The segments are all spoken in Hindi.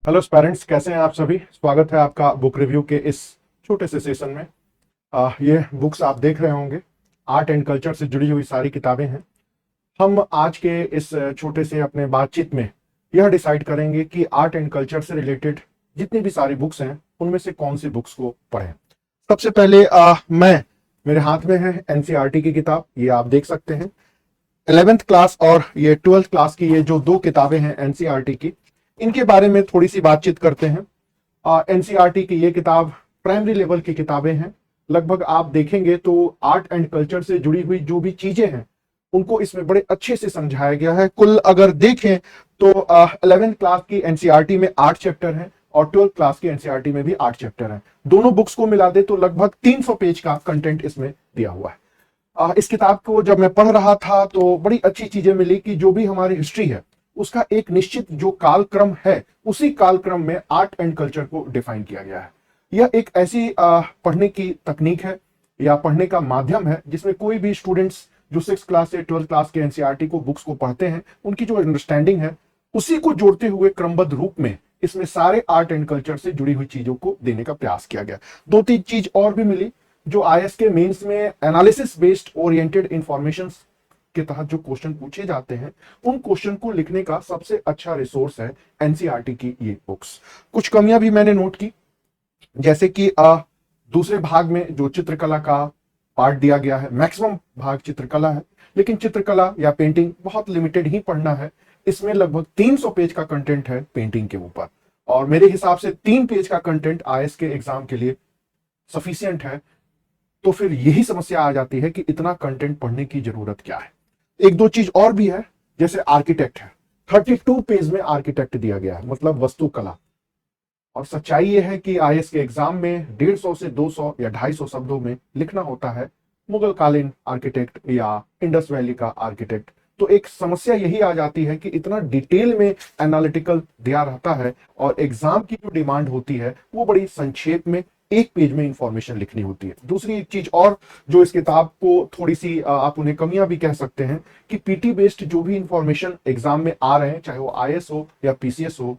हेलो पेरेंट्स, कैसे हैं आप सभी। स्वागत है आपका बुक रिव्यू के इस छोटे से सेशन में। ये बुक्स आप देख रहे होंगे, आर्ट एंड कल्चर से जुड़ी हुई सारी किताबें हैं। हम आज के इस छोटे से अपने बातचीत में यह डिसाइड करेंगे कि आर्ट एंड कल्चर से रिलेटेड जितनी भी सारी बुक्स हैं उनमें से कौन सी बुक्स को पढ़ें। सबसे पहले मैं मेरे हाथ में है एनसीईआरटी की किताब, ये आप देख सकते हैं। 11th क्लास और ये 12th क्लास की ये जो दो किताबें हैं एनसीईआरटी की, इनके बारे में थोड़ी सी बातचीत करते हैं। एनसीईआरटी की ये किताब प्राइमरी लेवल की किताबें हैं। लगभग आप देखेंगे तो आर्ट एंड कल्चर से जुड़ी हुई जो भी चीजें हैं उनको इसमें बड़े अच्छे से समझाया गया है। कुल अगर देखें तो 11th क्लास की एनसीईआरटी में 8 चैप्टर हैं और 12th क्लास की एनसीईआरटी में भी 8 चैप्टर हैं। दोनों बुक्स को मिला दे तो लगभग 300 पेज का कंटेंट इसमें दिया हुआ है। इस किताब को जब मैं पढ़ रहा था तो बड़ी अच्छी चीजें मिली कि जो भी हमारी हिस्ट्री है उसका एक निश्चित जो कालक्रम है, उसी कालक्रम में आर्ट एंड कल्चर को डिफाइन किया गया है। यह एक ऐसी पढ़ने की तकनीक है या पढ़ने का माध्यम है जिसमें कोई भी स्टूडेंट्स जो 6th क्लास से 12th क्लास के एनसीईआरटी को बुक्स को पढ़ते हैं उनकी जो अंडरस्टैंडिंग है उसी को जोड़ते हुए क्रमबद्ध रूप में इसमें सारे आर्ट एंड कल्चर से जुड़ी हुई चीजों को देने का प्रयास किया गया। दो तीन चीज और भी मिली जो आईएएस के मेंस में एनालिसिस बेस्ड ओरिएंटेड इंफॉर्मेशन के तहत जो क्वेश्चन पूछे जाते हैं उन क्वेश्चन को लिखने का सबसे अच्छा रिसोर्स है एनसीईआरटी की ये बुक्स। कुछ कमियां भी मैंने नोट की, जैसे कि दूसरे भाग में जो चित्रकला का पार्ट दिया गया है, मैक्सिमम भाग चित्रकला है, लेकिन चित्रकला या पेंटिंग बहुत लिमिटेड ही पढ़ना है। इसमें लगभग 300 पेज का कंटेंट है पेंटिंग के ऊपर, और मेरे हिसाब से 3 पेज का कंटेंट आईएएस के एग्जाम के लिए सफिशियंट है। तो फिर यही समस्या आ जाती है कि इतना कंटेंट पढ़ने की जरूरत क्या है। एक दो चीज और भी है, जैसे आर्किटेक्ट है, 32 पेज में आर्किटेक्ट दिया गया है, मतलब वस्तुकला। और सच्चाई यह है कि आईएएस के एग्जाम में 150 से 200 या 250 शब्दों में लिखना होता है मुगल कालीन आर्किटेक्ट या इंडस वैली का आर्किटेक्ट। तो एक समस्या यही आ जाती है कि इतना डिटेल में एनालिटिकल दिया रहता है और एग्जाम की जो डिमांड होती है वो बड़ी संक्षेप में 1 पेज में इंफॉर्मेशन लिखनी होती है। दूसरी एक चीज और जो इस किताब को थोड़ी सी आप उन्हें कमियां भी कह सकते हैं कि पीटी बेस्ड जो भी इंफॉर्मेशन एग्जाम में आ रहे हैं, चाहे वो आईएएस हो या पीसीएस हो,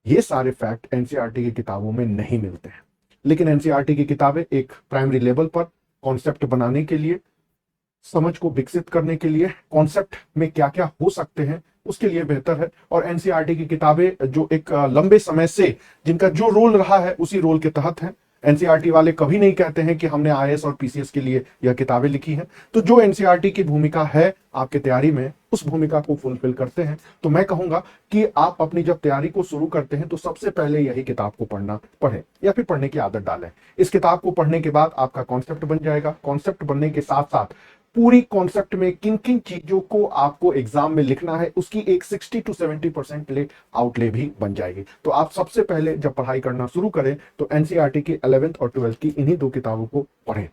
ये सारे फैक्ट एनसीईआरटी की किताबों में नहीं मिलते हैं। लेकिन एनसीईआरटी की किताबें एक प्राइमरी लेवल पर कॉन्सेप्ट बनाने के लिए, समझ को विकसित करने के लिए, कॉन्सेप्ट में क्या क्या हो सकते हैं उसके लिए बेहतर है। और एनसीईआरटी की किताबें जो एक लंबे समय से जिनका जो रोल रहा है उसी रोल के तहत है। एनसीईआरटी वाले कभी नहीं कहते हैं कि हमने आईएएस और पीसीएस के लिए यह किताबें लिखी हैं। तो जो एनसीईआरटी की भूमिका है आपके तैयारी में, उस भूमिका को फुलफिल करते हैं। तो मैं कहूंगा कि आप अपनी जब तैयारी को शुरू करते हैं तो सबसे पहले यही किताब को पढ़ें या फिर पढ़ने की आदत डालें। इस किताब को पढ़ने के बाद आपका कॉन्सेप्ट बन जाएगा। कॉन्सेप्ट बनने के साथ साथ पूरी कॉन्सेप्ट में किन किन चीजों को आपको एग्जाम में लिखना है उसकी एक 60 to 70% आउटले भी बन जाएगी। तो आप सबसे पहले जब पढ़ाई करना शुरू करें तो एनसीईआरटी की 11th और 12th की इन्हीं दो किताबों को पढ़ें।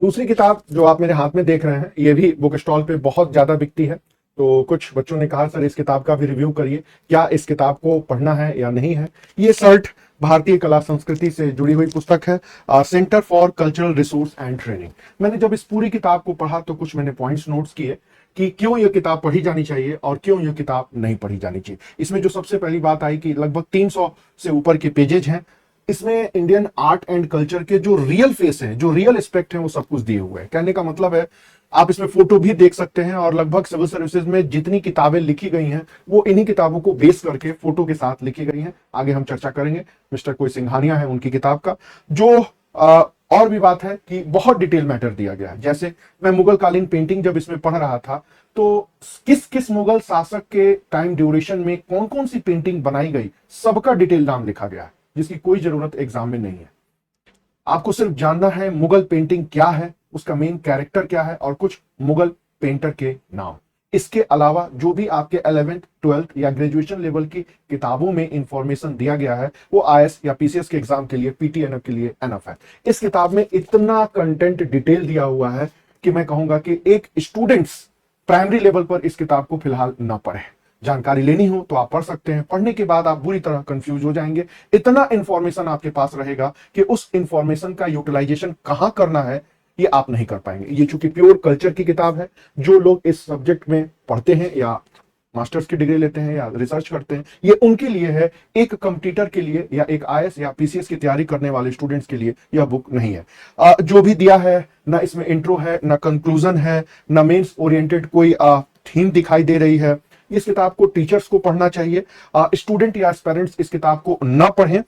दूसरी किताब जो आप मेरे हाथ में देख रहे हैं, ये भी बुक स्टॉल पे बहुत ज्यादा बिकती है। तो कुछ बच्चों ने कहा सर इस किताब का भी रिव्यू करिए, क्या इस किताब को पढ़ना है या नहीं है। ये सर्ट भारतीय कला संस्कृति से जुड़ी हुई पुस्तक है, centre for cultural resource and training. मैंने जब इस पूरी किताब को पढ़ा तो कुछ मैंने पॉइंट्स नोट्स किए कि क्यों यह किताब पढ़ी जानी चाहिए और क्यों यह किताब नहीं पढ़ी जानी चाहिए। इसमें जो सबसे पहली बात आई कि लगभग 300 से ऊपर के पेजेज हैं। इसमें इंडियन आर्ट एंड कल्चर के जो रियल फेस हैं, जो रियल एस्पेक्ट हैं, वो सब कुछ दिए हुए हैं। कहने का मतलब है आप इसमें फोटो भी देख सकते हैं, और लगभग सिविल सर्विसेज में जितनी किताबें लिखी गई हैं वो इन्हीं किताबों को बेस करके फोटो के साथ लिखी गई हैं। आगे हम चर्चा करेंगे, मिस्टर कोई सिंघानिया है उनकी किताब का। जो और भी बात है कि बहुत डिटेल मैटर दिया गया है। जैसे मैं मुगल कालीन पेंटिंग जब इसमें पढ़ रहा था तो किस किस मुगल शासक के टाइम ड्यूरेशन में कौन कौन सी पेंटिंग बनाई गई, सबका डिटेल नाम लिखा गया है, जिसकी कोई जरूरत एग्जाम में नहीं है। आपको सिर्फ जानना है मुगल पेंटिंग क्या है, उसका मेन कैरेक्टर क्या है और कुछ मुगल पेंटर के नाम। इसके अलावा जो भी आपके 11th 12th या ग्रेजुएशन लेवल की किताबों में इंफॉर्मेशन दिया गया है वो आईएएस या पीसीएस के एग्जाम के लिए, पीटीएनएफ के लिए एनफ है। इस किताब में इतना कंटेंट डिटेल दिया हुआ है कि मैं कहूंगा कि एक स्टूडेंट्स प्राइमरी लेवल पर इस किताब को फिलहाल ना पढ़े। जानकारी लेनी हो तो आप पढ़ सकते हैं, पढ़ने के बाद आप बुरी तरह कंफ्यूज हो जाएंगे। इतना इंफॉर्मेशन आपके पास रहेगा कि उस इंफॉर्मेशन का यूटिलाइजेशन कहां करना है ये आप नहीं कर पाएंगे। ये चूंकि प्योर कल्चर की किताब है, जो लोग इस सब्जेक्ट में पढ़ते हैं या मास्टर्स की डिग्री लेते हैं या रिसर्च करते हैं, ये उनके लिए है। एक कंपटीटर के लिए या एक आईएएस या पीसीएस की तैयारी करने वाले स्टूडेंट्स के लिए यह बुक नहीं है। जो भी दिया है, ना इसमें इंट्रो है, ना कंक्लूजन है, ना मेंस ओरिएंटेड कोई थीम दिखाई दे रही है। इस किताब को टीचर्स को पढ़ना चाहिए, स्टूडेंट या पेरेंट्स इस किताब को ना पढ़ें।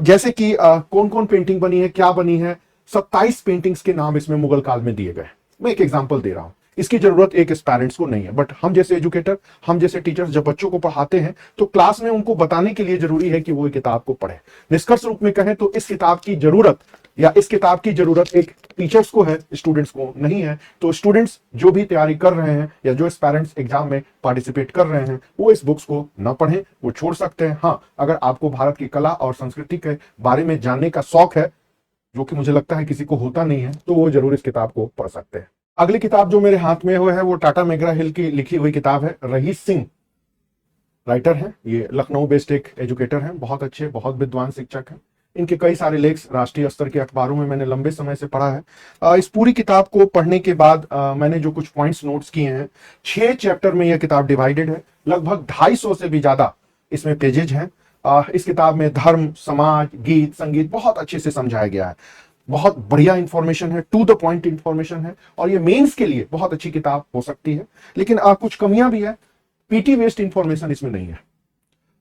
जैसे कि कौन कौन पेंटिंग बनी है, क्या बनी है, 27 पेंटिंग्स के नाम इसमें मुगल काल में दिए गए। मैं एक एग्जांपल दे रहा हूं, इसकी जरूरत एक पेरेंट्स को नहीं है, बट हम जैसे एजुकेटर, हम जैसे टीचर्स जब बच्चों को पढ़ाते हैं तो क्लास में उनको बताने के लिए जरूरी है कि वो किताब को पढ़े। निष्कर्ष रूप में कहें तो इस किताब की जरूरत एक टीचर्स को है, स्टूडेंट्स को नहीं है। तो स्टूडेंट्स जो भी तैयारी कर रहे हैं या जो पेरेंट्स एग्जाम में पार्टिसिपेट कर रहे हैं, वो इस बुक्स को ना पढ़ें, वो छोड़ सकते हैं। हाँ, अगर आपको भारत की कला और संस्कृति के बारे में जानने का शौक है, जो कि मुझे लगता है किसी को होता नहीं है, तो वो जरूर इस किताब को पढ़ सकते हैं। अगली किताब जो मेरे हाथ में है वो टाटा मैकग्रा हिल की लिखी हुई किताब है। रहीस सिंह राइटर है, ये लखनऊ बेस्ड एक एजुकेटर हैं, बहुत अच्छे, बहुत विद्वान शिक्षक हैं। इनके कई सारे लेख राष्ट्रीय स्तर के अखबारों में मैंने लंबे समय से पढ़ा है। इस पूरी किताब को पढ़ने के बाद मैंने जो कुछ पॉइंट्स नोट्स किए हैं, 6 चैप्टर में यह किताब डिवाइडेड है, लगभग 250 से भी ज्यादा इसमें पेजेज हैं। इस किताब में धर्म, समाज, गीत, संगीत बहुत अच्छे से समझाया गया है। बहुत बढ़िया इंफॉर्मेशन है, टू द पॉइंट इंफॉर्मेशन है, और ये मेंस के लिए बहुत अच्छी किताब हो सकती है। लेकिन कुछ कमियां भी है, पीटी वेस्ट इंफॉर्मेशन इसमें नहीं है।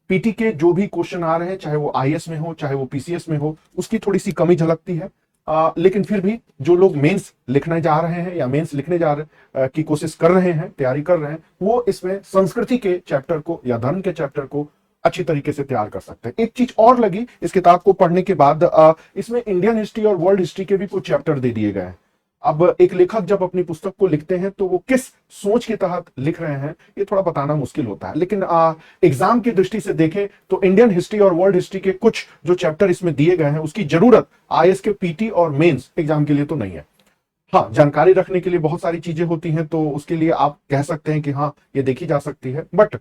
पीटी के जो भी क्वेश्चन आ रहे हैं, चाहे वो आईएएस में हो, चाहे वो पीसीएस में हो, उसकी थोड़ी सी कमी झलकती है। लेकिन फिर भी जो लोग मेंस लिखने जा रहे हैं या मेंस लिखने की कोशिश कर रहे हैं, तैयारी कर रहे हैं, वो इसमें संस्कृति के चैप्टर को या धर्म के चैप्टर को अच्छी तरीके से तैयार कर सकते हैं। एक चीज और लगी इस किताब को पढ़ने के बाद, इसमें इंडियन हिस्ट्री और वर्ल्ड हिस्ट्री के भी कुछ चैप्टर दे दिए गए हैं। अब एक लेखक जब अपनी पुस्तक को लिखते हैं तो वो किस सोच के तहत लिख रहे हैं, ये थोड़ा बताना मुश्किल होता है। लेकिन एग्जाम की दृष्टि से देखें तो इंडियन हिस्ट्री और वर्ल्ड हिस्ट्री के कुछ जो चैप्टर इसमें दिए गए हैं, उसकी जरूरत आईएएस के पीटी और मेंस एग्जाम के लिए तो नहीं है। हाँ, जानकारी रखने के लिए बहुत सारी चीजें होती हैं, तो उसके लिए आप कह सकते हैं कि हाँ, ये देखी जा सकती है। बट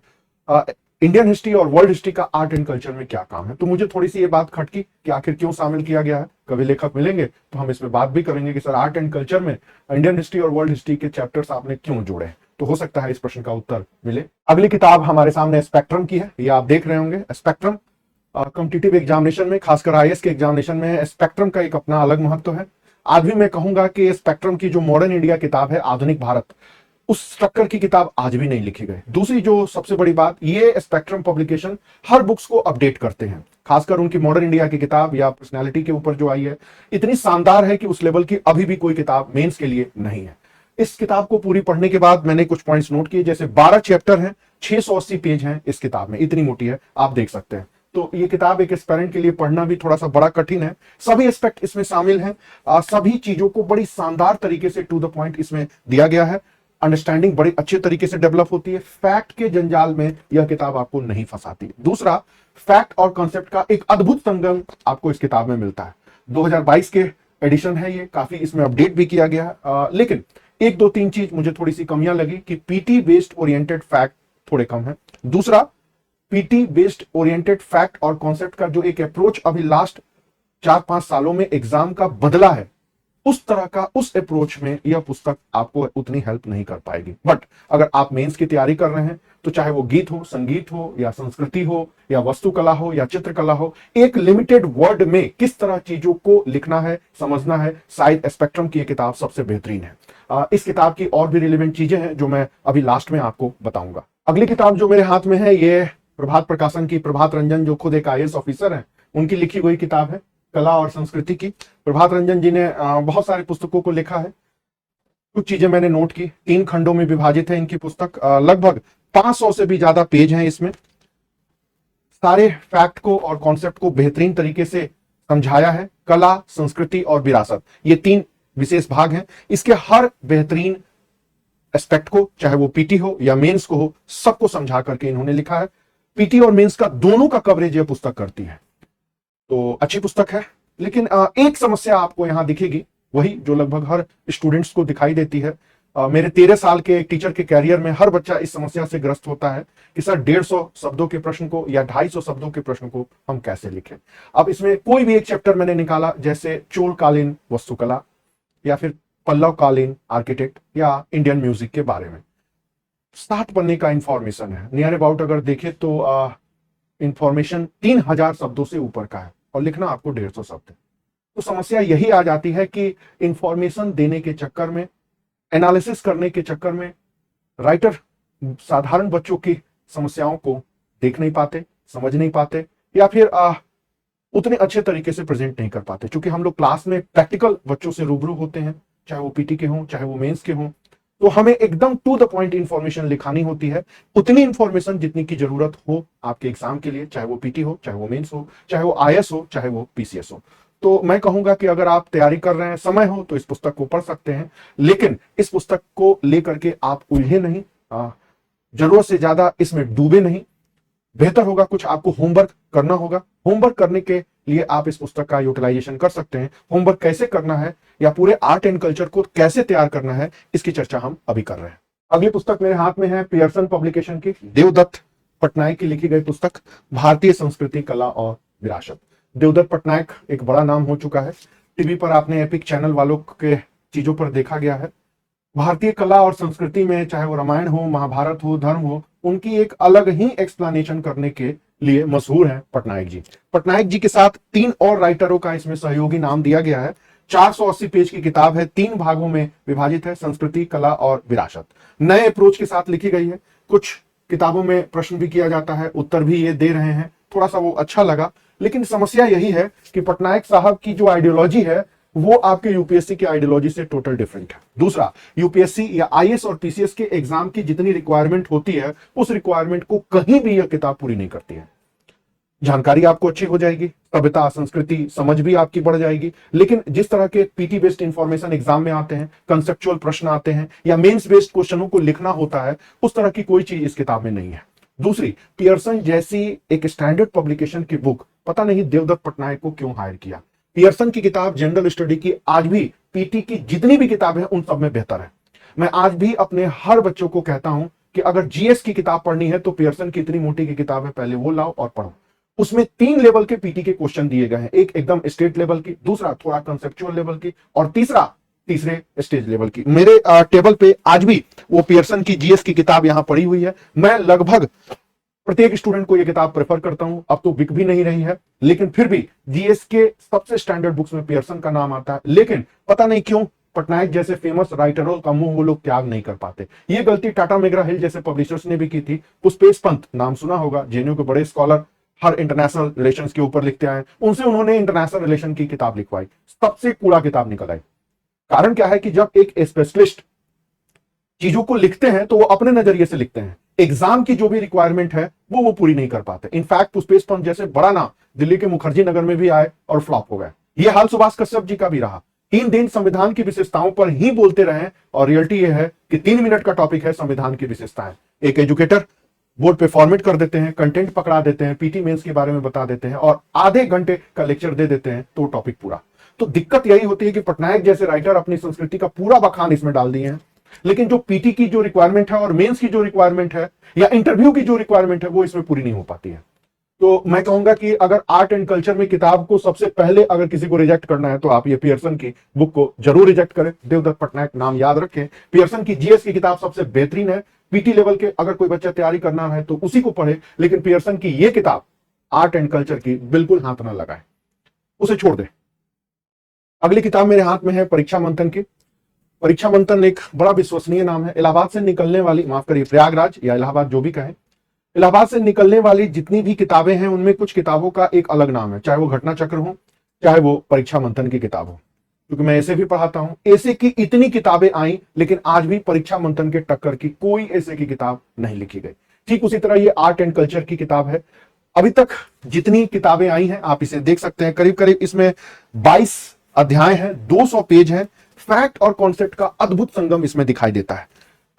इंडियन हिस्ट्री और वर्ल्ड हिस्ट्री का आर्ट एंड कल्चर में क्या काम है, तो मुझे थोड़ी सी ये बात खटकी कि आखिर क्यों शामिल किया गया है। कभी लेखक मिलेंगे तो हम इसमें बात भी करेंगे कि सर, आर्ट एंड कल्चर में इंडियन हिस्ट्री और वर्ल्ड हिस्ट्री के चैप्टर्स आपने क्यों जोड़े, तो हो सकता है इस प्रश्न का उत्तर मिले। अगली किताब हमारे सामने स्पेक्ट्रम की है, ये आप देख रहे होंगे। स्पेक्ट्रम कॉम्पिटिटिव एग्जामिनेशन में, खासकर आईएएस के एग्जामिनेशन में, स्पेक्ट्रम का एक अपना अलग महत्व है। आज भी मैं कहूंगा कि स्पेक्ट्रम की जो मॉडर्न इंडिया किताब है, आधुनिक भारत, उस स्ट्रक्चर की किताब आज भी नहीं लिखी गई। दूसरी जो सबसे बड़ी बात, ये स्पेक्ट्रम पब्लिकेशन हर बुक्स को अपडेट करते हैं, खासकर उनकी मॉडर्न इंडिया की किताब या पर्सनालिटी के ऊपर जो आई है, इतनी शानदार है कि उस लेवल की अभी भी कोई किताब मेंस के लिए नहीं है। इस किताब को पूरी पढ़ने के बाद मैंने कुछ पॉइंट्स नोट किए, जैसे 12 चैप्टर हैं, 680 पेज हैं इस किताब में, इतनी मोटी है, आप देख सकते हैं। तो ये किताब एक एस्पिरेंट के लिए पढ़ना भी थोड़ा सा बड़ा कठिन है। सभी एस्पेक्ट इसमें शामिल हैं, सभी चीजों को बड़ी शानदार तरीके से टू द पॉइंट इसमें दिया गया है। अंडरस्टैंडिंग बड़ी अच्छे तरीके से डेवलप होती है। फैक्ट के जंजाल में यह किताब आपको नहीं फंसाती। दूसरा, फैक्ट और कॉन्सेप्ट का एक अद्भुत संगम आपको इस किताब में मिलता है। 2022 के एडिशन है ये, काफी इसमें अपडेट भी किया गया है। लेकिन एक दो तीन चीज मुझे थोड़ी सी कमियां लगी कि पीटी बेस्ड ओरिएंटेड फैक्ट थोड़े कम है। दूसरा, पीटी बेस्ड ओरिएंटेड फैक्ट और कॉन्सेप्ट का जो एक अप्रोच अभी लास्ट 4-5 सालों में एग्जाम का बदला है, उस तरह का उस अप्रोच में यह पुस्तक आपको उतनी हेल्प नहीं कर पाएगी। बट अगर आप मेंस की तैयारी कर रहे हैं, तो चाहे वो गीत हो, संगीत हो, या संस्कृति हो, या वास्तुकला हो, या चित्रकला हो, एक लिमिटेड वर्ड में किस तरह चीजों को लिखना है, समझना है, शायद स्पेक्ट्रम की यह किताब सबसे बेहतरीन है। इस किताब की और भी रिलेवेंट चीजें हैं जो मैं अभी लास्ट में आपको बताऊंगा। अगली किताब जो मेरे हाथ में है, ये प्रभात प्रकाशन की, प्रभात रंजन जो खुद एक आईएएस ऑफिसर हैं, उनकी लिखी हुई किताब है, कला और संस्कृति की। प्रभात रंजन जी ने बहुत सारे पुस्तकों को लिखा है। कुछ चीजें मैंने नोट की, 3 खंडों में विभाजित है इनकी पुस्तक, लगभग 500 से भी ज्यादा पेज हैं इसमें। सारे फैक्ट को और कॉन्सेप्ट को बेहतरीन तरीके से समझाया है। कला, संस्कृति और विरासत, ये 3 विशेष भाग हैं। इसके हर बेहतरीन एस्पेक्ट को, चाहे वो पीटी हो या मेंस को हो, सबको समझा करके इन्होंने लिखा है। पीटी और मेंस का दोनों का कवरेज यह पुस्तक करती है, तो अच्छी पुस्तक है। लेकिन एक समस्या आपको यहां दिखेगी, वही जो लगभग हर स्टूडेंट्स को दिखाई देती है। मेरे 13 साल के एक टीचर के कैरियर में हर बच्चा इस समस्या से ग्रस्त होता है कि सर 150 शब्दों के प्रश्न को या 250 शब्दों के प्रश्न को हम कैसे लिखें। अब इसमें कोई भी एक चैप्टर मैंने निकाला, जैसे चोलकालीन वास्तुकला, या फिर पल्लव कालीन आर्किटेक्ट, या इंडियन म्यूजिक के बारे में। 60 पन्ने का इंफॉर्मेशन है। नियर अबाउट अगर देखें तो इंफॉर्मेशन 3000 शब्दों से ऊपर का है और लिखना आपको 150 शब्द है। तो समस्या यही आ जाती है कि इंफॉर्मेशन देने के चक्कर में, एनालिसिस करने के चक्कर में राइटर साधारण बच्चों की समस्याओं को देख नहीं पाते, समझ नहीं पाते, या फिर उतने अच्छे तरीके से प्रेजेंट नहीं कर पाते। क्योंकि हम लोग क्लास में प्रैक्टिकल बच्चों से रूबरू होते हैं, चाहे वो पीटी के हों, चाहे वो मेंस के हों, तो हमें एकदम टू द पॉइंट इंफॉर्मेशन लिखानी होती है, उतनी इंफॉर्मेशन जितनी की जरूरत हो आपके एग्जाम के लिए, चाहे वो पीटी हो, चाहे वो मेंस हो, चाहे वो आईएएस हो, चाहे वो पीसीएस हो। तो मैं कहूंगा कि अगर आप तैयारी कर रहे हैं, समय हो तो इस पुस्तक को पढ़ सकते हैं, लेकिन इस पुस्तक को लेकर के आप उलझे नहीं, जरूरत से ज्यादा इसमें डूबे नहीं। बेहतर होगा कुछ आपको होमवर्क करना होगा। होमवर्क करने के लिए आप इस पुस्तक का यूटिलाइजेशन कर सकते हैं। होमवर्क कैसे करना है या पूरे आर्ट एंड कल्चर को कैसे तैयार करना है, इसकी चर्चा हम अभी कर रहे हैं। अगली पुस्तक मेरे हाथ में है पियर्सन पब्लिकेशन की देवदत्त पटनायक की लिखी गई पुस्तक भारतीय संस्कृति, कला और विरासत। देवदत्त पटनायक एक बड़ा नाम हो चुका है, टीवी पर आपने एपिक चैनल वालों के चीजों पर देखा गया है। भारतीय कला और संस्कृति में चाहे वो रामायण हो, महाभारत हो, धर्म हो, उनकी एक अलग ही एक्सप्लेनेशन करने के लिए मशहूर है पटनायक जी। पटनायक जी के साथ 3 और राइटरों का इसमें सहयोगी नाम दिया गया है। 480 पेज की किताब है, 3 भागों में विभाजित है, संस्कृति, कला और विरासत। नए अप्रोच के साथ लिखी गई है। कुछ किताबों में प्रश्न भी किया जाता है, उत्तर भी ये दे रहे हैं, थोड़ा सा वो अच्छा लगा। लेकिन समस्या यही है कि पटनायक साहब की जो आइडियोलॉजी है वो आपके यूपीएससी की आइडियोलॉजी से टोटल डिफरेंट है। दूसरा, यूपीएससी या आईएएस और पीसीएस के एग्जाम की जितनी रिक्वायरमेंट होती है, उस रिक्वायरमेंट को कहीं भी यह किताब पूरी नहीं करती है। जानकारी आपको अच्छी हो जाएगी, सभ्यता, संस्कृति, समझ भी आपकी बढ़ जाएगी, लेकिन जिस तरह के पीटी बेस्ड इंफॉर्मेशन एग्जाम में आते हैं, कंसेप्चुअल प्रश्न आते हैं या मेंस बेस्ड क्वेश्चनों को लिखना होता है, उस तरह की कोई चीज इस किताब में नहीं है। दूसरी, पियर्सन जैसी एक स्टैंडर्ड पब्लिकेशन की बुक पता नहीं देवदत्त पटनायक को क्यों हायर किया। पियर्सन की किताब जनरल स्टडी की आज भी पीटी की जितनी भी किताब है उन सब में बेहतर है। मैं आज भी अपने हर बच्चों को कहता हूं कि अगर जीएस की किताब पढ़नी है तो पियर्सन की इतनी मोटी की किताब है, पहले वो लाओ और पढ़ो। उसमें 3 लेवल के पीटी के क्वेश्चन दिए गए हैं, एक एकदम स्टेट लेवल की, दूसरा थोड़ा कंसेप्चुअल लेवल की, और तीसरे स्टेज लेवल की। मेरे टेबल पे आज भी वो पियर्सन की जीएस की किताब यहां पड़ी हुई है। मैं लगभग प्रत्येक स्टूडेंट को यह किताब प्रेफर करता हूं। अब तो बिक भी नहीं रही है, लेकिन फिर भी जीएस के सबसे स्टैंडर्ड बुक्स में पियर्सन का नाम आता है। लेकिन पता नहीं क्यों पटनायक जैसे फेमस राइटरों का मुंह वो लोग त्याग नहीं कर पाते। ये गलती टाटा मेग्रा हिल जैसे पब्लिशर्स ने भी की थी। पुष्पेश पंत, नाम सुना होगा, जेएनयू के बड़े स्कॉलर, हर इंटरनेशनल रिलेशंस के ऊपर लिखते आए, उनसे उन्होंने इंटरनेशनल रिलेशन की किताब लिखवाई, सबसे कूड़ा किताब निकल आई। कारण क्या है कि जब एक स्पेशलिस्ट चीजों को लिखते हैं तो वो अपने नजरिए से लिखते हैं, एग्जाम की जो भी रिक्वायरमेंट है वो पूरी नहीं कर पाते। इनफैक्ट पुष्पेश पंत जैसे बड़ा नाम दिल्ली के मुखर्जी नगर में भी आए और फ्लॉप हो गए। ये हाल सुभाष कश्यप जी का भी रहा। 3 दिन संविधान की विशेषताओं पर ही बोलते रहे, और रियलिटी ये है कि 3 मिनट का टॉपिक है संविधान की विशेषताएं। एक एजुकेटर बोर्ड पे फॉर्मेट कर देते हैं, कंटेंट पकड़ा देते हैं, पीटी मेंस के बारे में बता देते हैं और आधे घंटे का लेक्चर दे देते हैं तो टॉपिक पूरा। तो दिक्कत यही होती है कि पटनायक जैसे राइटर अपनी संस्कृति का पूरा बखान इसमें डाल दिए हैं, लेकिन जो पीटी की जो रिक्वायरमेंट है और मेंस की जो रिक्वायरमेंट है या इंटरव्यू की जो रिक्वायरमेंट है वो इसमें पूरी नहीं हो पाती है। तो मैं कहूंगा कि अगर आर्ट एंड कल्चर में किताब को सबसे पहले अगर किसी को रिजेक्ट करना है तो आप ये पियर्सन की बुक को जरूर रिजेक्ट करें। देवदत्त पटनायक नाम याद रखें। पियर्सन की जीएस की किताब सबसे बेहतरीन है। पीटी लेवल के अगर कोई बच्चा तैयारी करना है तो उसी को पढ़े, लेकिन पियर्सन की ये किताब आर्ट एंड कल्चर की बिल्कुल हाथ ना लगाए, उसे छोड़ दे। अगली किताब मेरे हाथ में है परीक्षा मंथन की। परीक्षा मंथन एक बड़ा विश्वसनीय नाम है। इलाहाबाद से निकलने वाली, माफ करिए प्रयागराज या इलाहाबाद जो भी कहें, इलाहाबाद से निकलने वाली जितनी भी किताबें हैं उनमें कुछ किताबों का एक अलग नाम है, चाहे वो घटना चक्र हो, चाहे वो परीक्षा मंथन की किताब हो। क्योंकि मैं ऐसे भी पढ़ाता हूं, ऐसे की इतनी किताबें आई लेकिन आज भी परीक्षा मंथन के टक्कर की कोई ऐसे की किताब नहीं लिखी गई। ठीक उसी तरह ये आर्ट एंड कल्चर की किताब है। अभी तक जितनी किताबें आई हैं आप इसे देख सकते हैं, करीब करीब इसमें 22 अध्याय हैं, 200 पेज हैं। फैक्ट और कॉन्सेप्ट का अद्भुत संगम इसमें दिखाई देता है।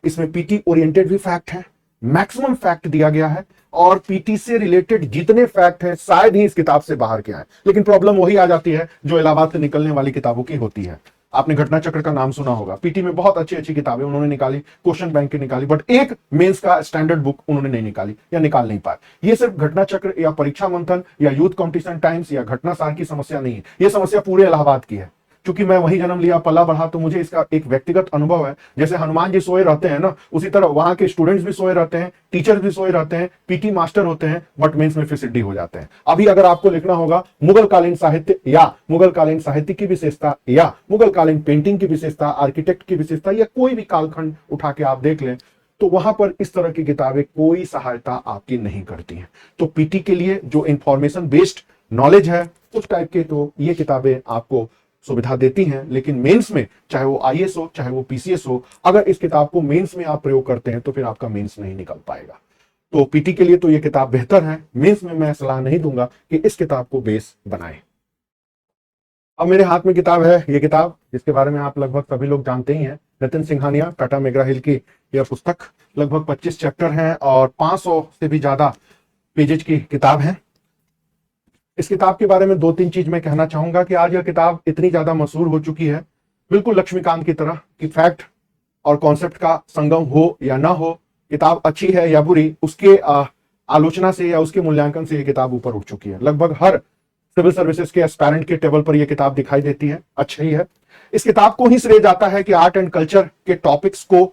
इसमें पीटी ओरिएंटेड भी फैक्ट है, मैक्सिमम फैक्ट दिया गया है, और पीटी से रिलेटेड जितने फैक्ट हैं शायद ही इस किताब से बाहर के आए। लेकिन प्रॉब्लम वही आ जाती है जो इलाहाबाद से निकलने वाली किताबों की होती है। आपने घटना चक्र का नाम सुना होगा, पीटी में बहुत अच्छी अच्छी किताबें उन्होंने निकाली, क्वेश्चन बैंक की निकाली, बट एक मेंस का स्टैंडर्ड बुक उन्होंने नहीं निकाली या निकाल नहीं पाए। ये सिर्फ घटना चक्र या परीक्षा मंथन या यूथ कॉम्पिटिशन टाइम्स या घटना सार की समस्या नहीं है, ये समस्या पूरे इलाहाबाद की है। क्योंकि मैं वही जन्म लिया, पला बढ़ा, तो मुझे इसका एक व्यक्तिगत अनुभव है। जैसे हनुमान जी सोए रहते हैं ना, उसी तरह वहां के स्टूडेंट्स भी सोए रहते हैं, टीचर्स भी सोए रहते हैं, पीटी मास्टर होते हैं, बट मेंस में फिर सिद्धि हो जाते हैं। अभी अगर आपको लिखना होगा मुगल कालीन साहित्य या मुगल कालीन साहित्य की विशेषता या मुगल कालीन पेंटिंग की विशेषता, आर्किटेक्ट की विशेषता, या कोई भी कालखंड उठा के आप देख लें, तो वहां पर इस तरह की किताबें कोई सहायता आपकी नहीं करती हैं। तो पीटी के लिए जो इंफॉर्मेशन बेस्ड नॉलेज है उस टाइप के तो ये किताबें आपको सुविधा देती हैं, लेकिन मेंस में चाहे वो आईएएस हो चाहे वो पीसीएस हो, अगर इस किताब को मेंस में आप प्रयोग करते हैं तो फिर आपका मेंस नहीं निकल पाएगा। तो पीटी के लिए तो ये किताब बेहतर है, मेंस में मैं सलाह नहीं दूंगा कि इस किताब को बेस बनाएं। अब मेरे हाथ में किताब है, ये किताब जिसके बारे में आप लगभग सभी लोग जानते ही हैं, नितिन सिंघानिया, टाटा मैकग्रा हिल की यह पुस्तक। लगभग 25 चैप्टर हैं और 500 से भी ज्यादा पेजेज की किताब है। इस किताब के बारे में 2-3 चीज मैं कहना चाहूंगा कि आज यह किताब इतनी ज्यादा मशहूर हो चुकी है, बिल्कुल लक्ष्मीकांत की तरह, कि फैक्ट और कॉन्सेप्ट का संगम हो या ना हो, किताब अच्छी है या बुरी, उसके आलोचना से या उसके मूल्यांकन से यह किताब ऊपर उठ चुकी है। लगभग हर सिविल सर्विसेज के एस्पायरेंट के टेबल पर यह किताब दिखाई देती है, अच्छा ही है। इस किताब को ही श्रेय जाता है कि आर्ट एंड कल्चर के टॉपिक्स को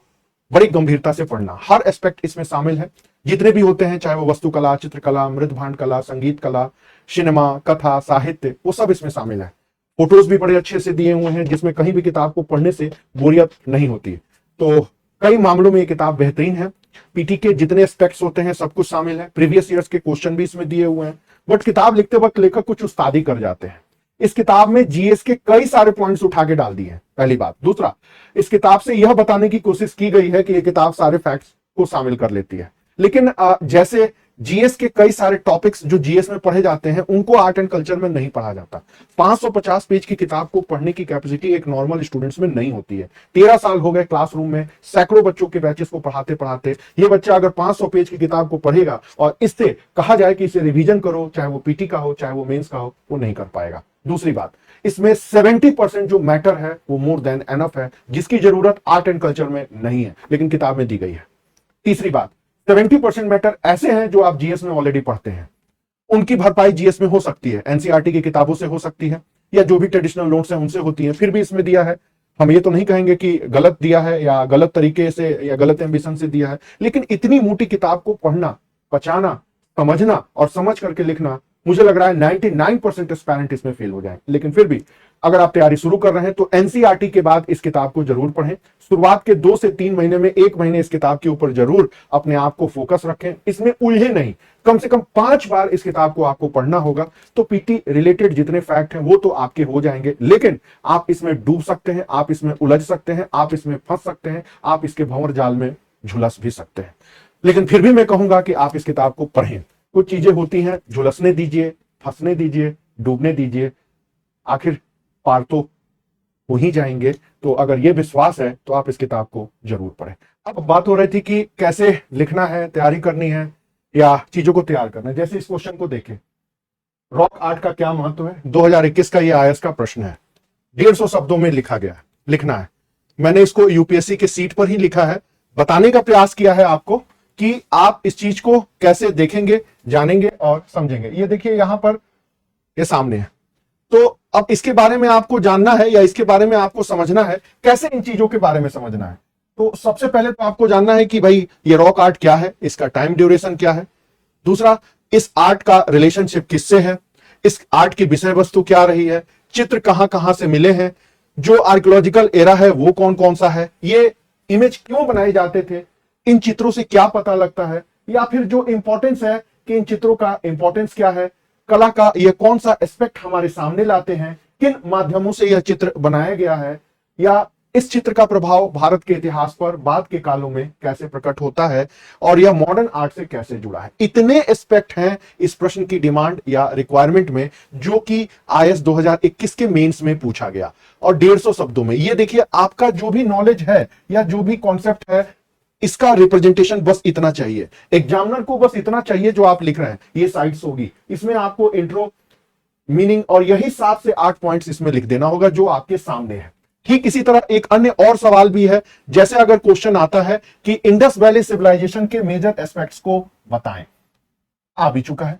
बड़ी गंभीरता से पढ़ना, हर एस्पेक्ट इसमें शामिल है, जितने भी होते हैं, चाहे वो वस्तुकला, चित्रकला, मृदभांड कला, संगीत कला, सिनेमा, कथा, साहित्य, वो सब इसमें शामिल है। फोटोज भी बड़े अच्छे से दिए हुए हैं, जिसमें कहीं भी किताब को पढ़ने से बोरियत नहीं होती। तो कई मामलों में ये किताब बेहतरीन है। पीटी के जितने एस्पेक्ट्स होते हैं सब कुछ शामिल है, प्रीवियस ईयर्स के क्वेश्चन भी इसमें दिए हुए हैं, बट किताब लिखते वक्त लेखक कुछ उस्तादी कर जाते हैं। इस किताब में जीएस के कई सारे पॉइंट्स उठा के डाल दिए हैं, पहली बात। दूसरा, इस किताब से यह बताने की कोशिश की गई है कि यह किताब सारे फैक्ट्स को शामिल कर लेती है, लेकिन जैसे जीएस के कई सारे टॉपिक्स जो जीएस में पढ़े जाते हैं उनको आर्ट एंड कल्चर में नहीं पढ़ा जाता। 550 पेज की किताब को पढ़ने की कैपेसिटी एक नॉर्मल स्टूडेंट्स में नहीं होती है। 13 साल हो गए क्लासरूम में सैकड़ों बच्चों के बैचेस को पढ़ाते पढ़ाते, ये बच्चा अगर 500 पेज की किताब को पढ़ेगा और इससे कहा जाए कि इसे रिवीजन करो, चाहे वो पीटी का हो चाहे वो मेंस का हो, वो नहीं कर पाएगा। दूसरी बात, इसमें 70% जो मैटर है वो मोर देन एनफ है, जिसकी जरूरत आर्ट एंड कल्चर में नहीं है लेकिन किताब में दी गई है। तीसरी बात, 70% मैटर ऐसे हैं जो आप जीएस में ऑलरेडी पढ़ते हैं, उनकी भरपाई जीएस में हो सकती है, एनसीईआरटी की किताबों से हो सकती है या जो भी ट्रेडिशनल नोट्स हैं उनसे होती है, फिर भी इसमें दिया है। हम ये तो नहीं कहेंगे कि गलत दिया है या गलत तरीके से या गलत एम्बिशन से दिया है, लेकिन इतनी मोटी किताब को पढ़ना, पचाना, समझना और समझ करके लिखना, मुझे लग रहा है 99% एस्पायरेंट इसमें फेल हो जाए। लेकिन फिर भी अगर आप तैयारी शुरू कर रहे हैं तो एनसीईआरटी के बाद इस किताब को जरूर पढ़ें। शुरुआत के 2 से 3 महीने में 1 महीने इस किताब के ऊपर जरूर अपने आप को फोकस रखें, इसमें उलझे नहीं। कम से कम 5 बार इस किताब को आपको पढ़ना होगा, तो पीटी रिलेटेड जितने फैक्ट हैं वो तो आपके हो जाएंगे, लेकिन आप इसमें डूब सकते हैं, आप इसमें उलझ सकते हैं, आप इसमें फंस सकते हैं, आप इसके भंवर जाल में झुलस भी सकते हैं। लेकिन फिर भी मैं कहूंगा कि आप इस किताब को पढ़ें। कुछ चीजें होती हैं, झुलसने दीजिए, फंसने दीजिए, डूबने दीजिए, आखिर पार तो हो ही जाएंगे। तो अगर ये विश्वास है तो आप इस किताब को जरूर पढ़ें। अब बात हो रही थी कि कैसे लिखना है, तैयारी करनी है या चीजों को तैयार करना है। जैसे इस क्वेश्चन को देखें, रॉक आर्ट का क्या महत्व है, 2021 का ये आईएएस का प्रश्न है, 150 शब्दों में लिखा गया है, लिखना है। मैंने इसको यूपीएससी के सीट पर ही लिखा है, बताने का प्रयास किया है आपको कि आप इस चीज को कैसे देखेंगे, जानेंगे और समझेंगे। ये देखिए यहां पर ये सामने है, तो अब इसके बारे में आपको जानना है या इसके बारे में आपको समझना है, कैसे इन चीजों के बारे में समझना है। तो सबसे पहले तो आपको जानना है कि भाई ये रॉक आर्ट क्या है, इसका टाइम ड्यूरेशन क्या है। दूसरा, इस आर्ट का रिलेशनशिप किससे है, इस आर्ट की विषय वस्तु क्या रही है, चित्र कहां कहां से मिले हैं, जो आर्कियोलॉजिकल एरा है वो कौन कौन सा है, ये इमेज क्यों बनाए जाते थे, इन चित्रों से क्या पता लगता है, या फिर जो इंपॉर्टेंस है कि इन चित्रों का इंपॉर्टेंस क्या है, कला का यह कौन सा एस्पेक्ट हमारे सामने लाते हैं, किन माध्यमों से यह चित्र बनाया गया है, या इस चित्र का प्रभाव भारत के इतिहास पर बाद के कालों में कैसे प्रकट होता है और यह मॉडर्न आर्ट से कैसे जुड़ा है। इतने एस्पेक्ट हैं इस प्रश्न की डिमांड या रिक्वायरमेंट में, जो कि आईएएस 2021 के मेंस में पूछा गया और 150 शब्दों में। ये देखिए, आपका जो भी नॉलेज है या जो भी कॉन्सेप्ट है, इसका रिप्रेजेंटेशन बस इतना चाहिए, एग्जामिनर को बस इतना चाहिए जो आप लिख रहे हैं। ये साइट्स होगी, इसमें आपको इंट्रो, मीनिंग और यही 7 से 8 पॉइंट्स इसमें लिख देना होगा जो आपके सामने है। ठीक इसी तरह एक अन्य और सवाल भी है, जैसे अगर क्वेश्चन आता है कि इंडस वैली सिविलाइजेशन के मेजर एस्पेक्ट्स को बताएं, आ भी चुका है,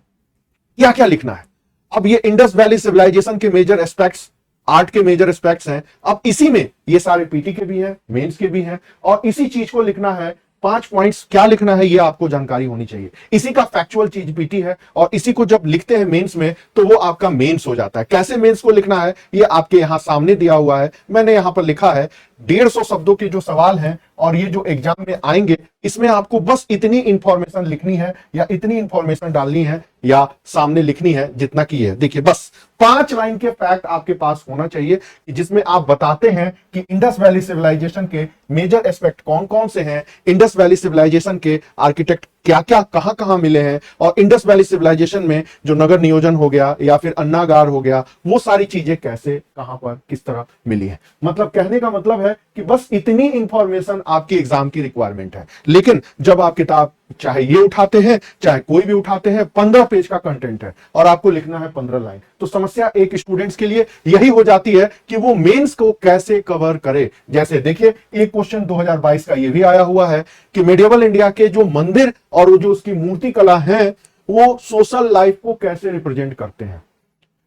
क्या क्या लिखना है। अब ये इंडस वैली सिविलाइजेशन के मेजर एस्पेक्ट्स आर्ट के मेजर एस्पेक्ट्स हैं। अब इसी में ये सारे पीटी के भी हैं, मेंस के भी हैं, और इसी चीज को लिखना है। 5 पॉइंट्स क्या लिखना है ये आपको जानकारी होनी चाहिए। इसी का फैक्चुअल चीज पीटी है, और इसी को जब लिखते हैं मेंस में तो वो आपका मेंस हो जाता है। कैसे मेंस को लिखना है ये आपके यहां सामने दिया हुआ है, मैंने यहां पर लिखा है 150 शब्दों के जो सवाल हैं और ये जो एग्जाम में आएंगे, इसमें आपको बस इतनी इंफॉर्मेशन लिखनी है या इतनी इंफॉर्मेशन डालनी है या सामने लिखनी है जितना की है। देखिए बस 5 लाइन के फैक्ट आपके पास होना चाहिए जिसमें आप बताते हैं कि इंडस वैली सिविलाइजेशन के मेजर एस्पेक्ट कौन कौन से हैं, इंडस वैली सिविलाइजेशन के आर्किटेक्ट क्या क्या कहां कहां मिले हैं, और इंडस वैली सिविलाइजेशन में जो नगर नियोजन हो गया या फिर अन्नागार हो गया, वो सारी चीजें कैसे कहां पर किस तरह मिली है। मतलब कहने का मतलब है कि बस इतनी इंफॉर्मेशन आपकी एग्जाम की रिक्वायरमेंट है। लेकिन जब आप किताब चाहे ये उठाते हैं चाहे कोई भी उठाते हैं, 15 पेज का कंटेंट है और आपको लिखना है 15 लाइन, तो समस्या एक स्टूडेंट्स के लिए यही हो जाती है कि वो मेंस को कैसे कवर करे। जैसे देखिए एक क्वेश्चन 2022 का ये भी आया हुआ है कि मेडिएवल इंडिया के जो मंदिर और वो जो उसकी मूर्ति कला है वो सोशल लाइफ को कैसे रिप्रेजेंट करते हैं।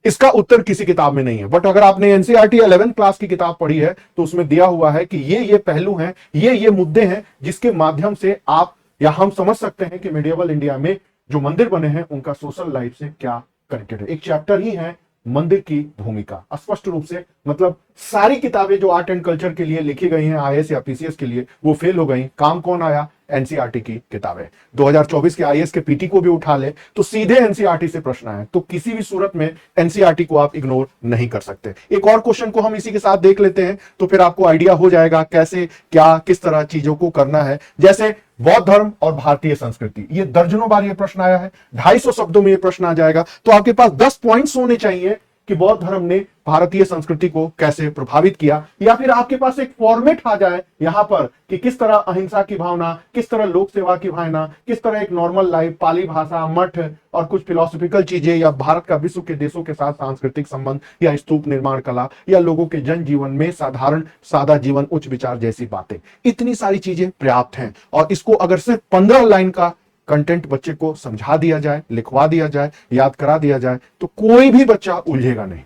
इसका उत्तर किसी किताब में नहीं है, बट अगर आपने एनसीईआरटी 11th क्लास की किताब पढ़ी है तो उसमें दिया हुआ है कि ये पहलू हैं, ये मुद्दे हैं जिसके माध्यम से आप या हम समझ सकते हैं कि मेडिएवल इंडिया में जो मंदिर बने हैं उनका सोशल लाइफ से क्या कनेक्टेड है। एक चैप्टर ही है मंदिर की भूमिका, स्पष्ट रूप से मतलब सारी किताबें जो आर्ट एंड कल्चर के लिए लिखी गई हैं आईएएस या पीसीएस के लिए वो फेल हो गई। काम कौन आया? एनसीईआरटी की किताबें। 2024 के आईएएस के पीटी को भी उठा ले तो सीधे एनसीईआरटी से प्रश्न आए, तो किसी भी सूरत में एनसीईआरटी को आप इग्नोर नहीं कर सकते। एक और क्वेश्चन को हम इसी के साथ देख लेते हैं तो फिर आपको आइडिया हो जाएगा कैसे क्या किस तरह चीजों को करना है। जैसे बौद्ध धर्म और भारतीय संस्कृति, ये दर्जनों बार ये प्रश्न आया है, 250 शब्दों में ये प्रश्न आ जाएगा, तो आपके पास 10 पॉइंट्स होने चाहिए कि बौद्ध धर्म ने भारतीय संस्कृति को कैसे प्रभावित किया, या फिर आपके पास एक फॉर्मेट आ जाए यहां पर कि किस तरह अहिंसा की भावना, किस तरह लोक सेवा की भावना, किस तरह एक नॉर्मल लाइफ, पाली भाषा, मठ और कुछ फिलोसॉफिकल चीजें, या भारत का विश्व के देशों के साथ सांस्कृतिक संबंध, या स्तूप निर्माण कला, या लोगों के जन जीवन में साधारण सादा जीवन, उच्च विचार जैसी बातें। इतनी सारी चीजें पर्याप्त हैं और इसको अगर सिर्फ 15 लाइन का कंटेंट बच्चे को समझा दिया जाए, लिखवा दिया जाए, याद करा दिया जाए तो कोई भी बच्चा उलझेगा नहीं।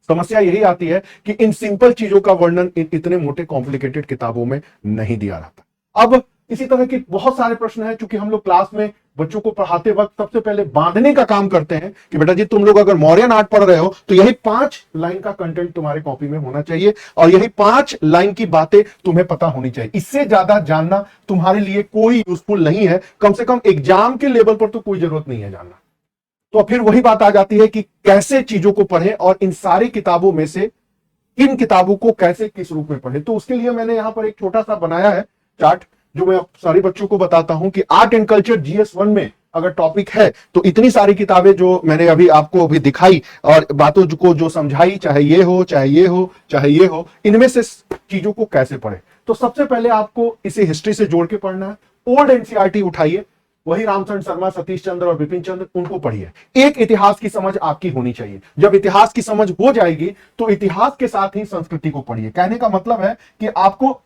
समस्या यही आती है कि इन सिंपल चीजों का वर्णन इतने मोटे कॉम्प्लिकेटेड किताबों में नहीं दिया रहता। अब इसी तरह के बहुत सारे प्रश्न हैं, क्योंकि हम लोग क्लास में बच्चों को पढ़ाते वक्त सबसे पहले बांधने का काम करते हैं कि बेटा जी तुम लोग अगर मौर्यन आर्ट पढ़ रहे हो तो यही 5 लाइन का कंटेंट तुम्हारे कॉपी में होना चाहिए और यही 5 लाइन की बातें तुम्हें पता होनी चाहिए। इससे ज्यादा जानना तुम्हारे लिए कोई यूजफुल नहीं है, कम से कम एग्जाम के लेवल पर तो कोई जरूरत नहीं है जानना। तो फिर वही बात आ जाती है कि कैसे चीजों को पढ़ें और इन सारी किताबों में से इन किताबों को कैसे किस रूप में पढ़ें। तो उसके लिए मैंने यहां पर एक छोटा सा बनाया है चार्ट, जो मैं सारे बच्चों को बताता हूं कि आर्ट एंड कल्चर जीएस 1 में अगर टॉपिक है तो इतनी सारी किताबें जो मैंने अभी आपको अभी दिखाई और बातों को जो समझाई, चाहे ये हो चाहे ये हो चाहे ये हो, इनमें से चीजों को कैसे पढ़े। तो सबसे पहले आपको इसे हिस्ट्री से जोड़ के पढ़ना है। ओल्ड एनसीईआरटी उठाइए, वही रामचंद्र शर्मा, सतीश चंद्र और विपिन चंद्र, उनको पढ़िए। एक इतिहास की समझ आपकी होनी चाहिए। जब इतिहास की समझ हो जाएगी तो इतिहास के साथ ही संस्कृति को पढ़िए। कहने का मतलब है कि आपको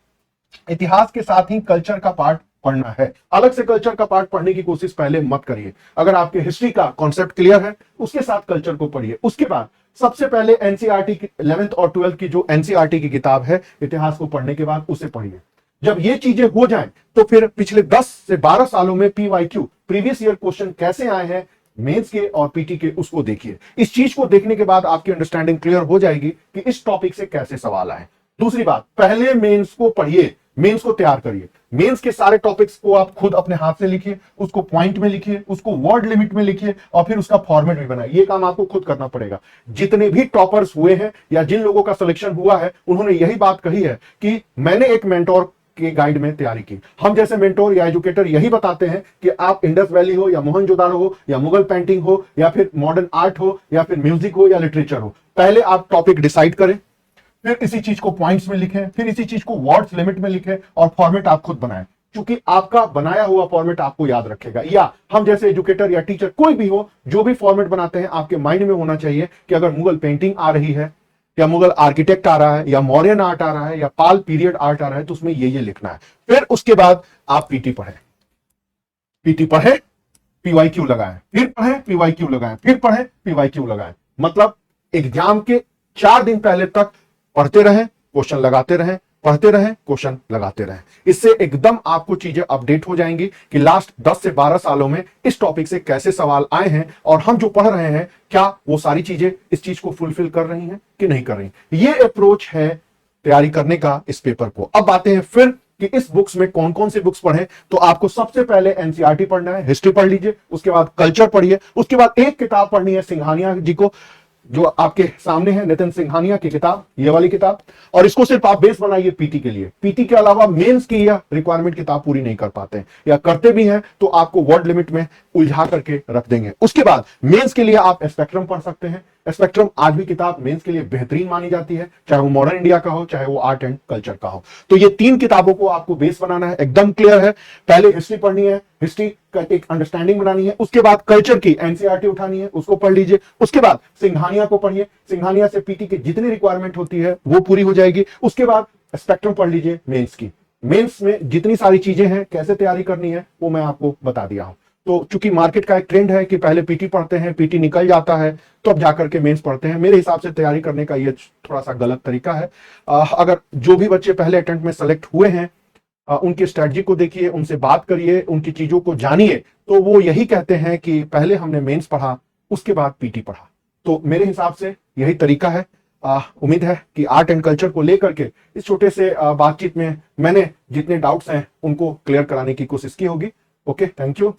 इतिहास के साथ ही कल्चर का पार्ट पढ़ना है। अलग से कल्चर का पार्ट पढ़ने की कोशिश पहले मत करिए। अगर आपके हिस्ट्री का कॉन्सेप्ट क्लियर है उसके साथ कल्चर को पढ़िए। उसके बाद सबसे पहले एनसीईआरटी की 11th और 12th की जो एनसीईआरटी की किताब है इतिहास को पढ़ने के बाद उसे पढ़िए। जब ये चीजें हो जाएं तो फिर पिछले 10 से 12 सालों में पीवाईक्यू, प्रीवियस ईयर क्वेश्चन कैसे आए हैं मेंस के और पीटी के, उसको देखिए। इस चीज को देखने के बाद आपकी अंडरस्टैंडिंग क्लियर हो जाएगी कि इस टॉपिक से कैसे सवाल आए। दूसरी बात, पहले मेंस को पढ़िए, मेंस को तैयार करिए। मेंस के सारे टॉपिक्स को आप खुद अपने हाथ से लिखिए, उसको पॉइंट में लिखिए, उसको वर्ड लिमिट में लिखिए और फिर उसका फॉर्मेट भी बनाइए। ये काम आपको खुद करना पड़ेगा। जितने भी टॉपर्स हुए हैं या जिन लोगों का सिलेक्शन हुआ है उन्होंने यही बात कही है कि मैंने एक मेंटोर के गाइड में तैयारी की। हम जैसे मेंटोर या एजुकेटर यही बताते हैं कि आप इंडस वैली हो या मोहनजोदारो हो या मुगल पेंटिंग हो या फिर मॉडर्न आर्ट हो या फिर म्यूजिक हो या लिटरेचर हो, पहले आप टॉपिक डिसाइड करें, फिर इसी चीज को पॉइंट्स में लिखें, फिर इसी चीज को वर्ड्स लिमिट में लिखें और फॉर्मेट आप खुद बनाएं, क्योंकि आपका बनाया हुआ फॉर्मेट आपको याद रखेगा। या हम जैसे एजुकेटर या टीचर कोई भी हो, जो भी फॉर्मेट बनाते हैं आपके माइंड में होना चाहिए कि अगर मुगल पेंटिंग आ रही है या मुगल आर्किटेक्ट आ रहा है या मौर्यन आर्ट आ रहा है या पाल पीरियड आर्ट आ रहा है तो उसमें ये लिखना है। फिर उसके बाद आप पीटी पढ़ें, पीवाईक्यू लगाएं, फिर पढ़ें, पीवाईक्यू लगाएं, फिर पढ़ें, पीवाईक्यू लगाएं। मतलब एग्जाम के 4 दिन पहले तक पढ़ते रहें, क्वेश्चन लगाते रहें, पढ़ते रहें, क्वेश्चन लगाते रहें। इससे एकदम आपको चीजें अपडेट हो जाएंगी कि लास्ट 10 से 12 सालों में इस टॉपिक से कैसे सवाल आए हैं और हम जो पढ़ रहे हैं क्या वो सारी चीजें इस चीज को फुलफिल कर रही हैं कि नहीं कर रही। ये अप्रोच है तैयारी करने का इस पेपर को। अब बातें हैं फिर कि इस बुक्स में कौन कौन सी बुक्स पढ़ें। तो आपको सबसे पहले एनसीईआरटी पढ़ना है, हिस्ट्री पढ़ लीजिए, उसके बाद कल्चर पढ़िए, उसके बाद एक किताब पढ़नी है सिंघानिया जी को, जो आपके सामने है, नितिन सिंघानिया की किताब, ये वाली किताब। और इसको सिर्फ आप बेस बनाइए पीटी के लिए। पीटी के अलावा मेंस की यह रिक्वायरमेंट किताब पूरी नहीं कर पाते हैं, या करते भी हैं तो आपको वर्ड लिमिट में उलझा करके रख देंगे। उसके बाद मेंस के लिए आप स्पेक्ट्रम पढ़ सकते हैं। स्पेक्ट्रम आज भी किताब मेंस के लिए बेहतरीन मानी जाती है, चाहे वो मॉडर्न इंडिया का हो, चाहे वो आर्ट एंड कल्चर का हो। तो ये 3 किताबों को आपको बेस बनाना है, एकदम क्लियर है। पहले हिस्ट्री पढ़नी है, हिस्ट्री का एक अंडरस्टैंडिंग बनानी है, उसके बाद कल्चर की एनसीईआरटी उठानी है, उसको पढ़ लीजिए। उसके बाद सिंघानिया को पढ़िए, सिंघानिया से पीटी की जितनी रिक्वायरमेंट होती है वो पूरी हो जाएगी। उसके बाद स्पेक्ट्रम पढ़ लीजिए मेंस की। मेंस में जितनी सारी चीजें हैं, कैसे तैयारी करनी है, वो मैं आपको बता दिया हूं। तो चूंकि मार्केट का एक ट्रेंड है कि पहले पीटी पढ़ते हैं, पीटी निकल जाता है तो अब जाकर के मेंस पढ़ते हैं, मेरे हिसाब से तैयारी करने का ये थोड़ा सा गलत तरीका है। अगर जो भी बच्चे पहले अटेम्प्ट में सेलेक्ट हुए हैं, उनकी स्ट्रेटजी को देखिए, उनसे बात करिए, उनकी चीजों को जानिए, तो वो यही कहते हैं कि पहले हमने मेंस पढ़ा, उसके बाद पीटी पढ़ा। तो मेरे हिसाब से यही तरीका है। उम्मीद है कि आर्ट एंड कल्चर को लेकर के इस छोटे से बातचीत में मैंने जितने डाउट्स हैं उनको क्लियर कराने की कोशिश की होगी। Okay, thank you.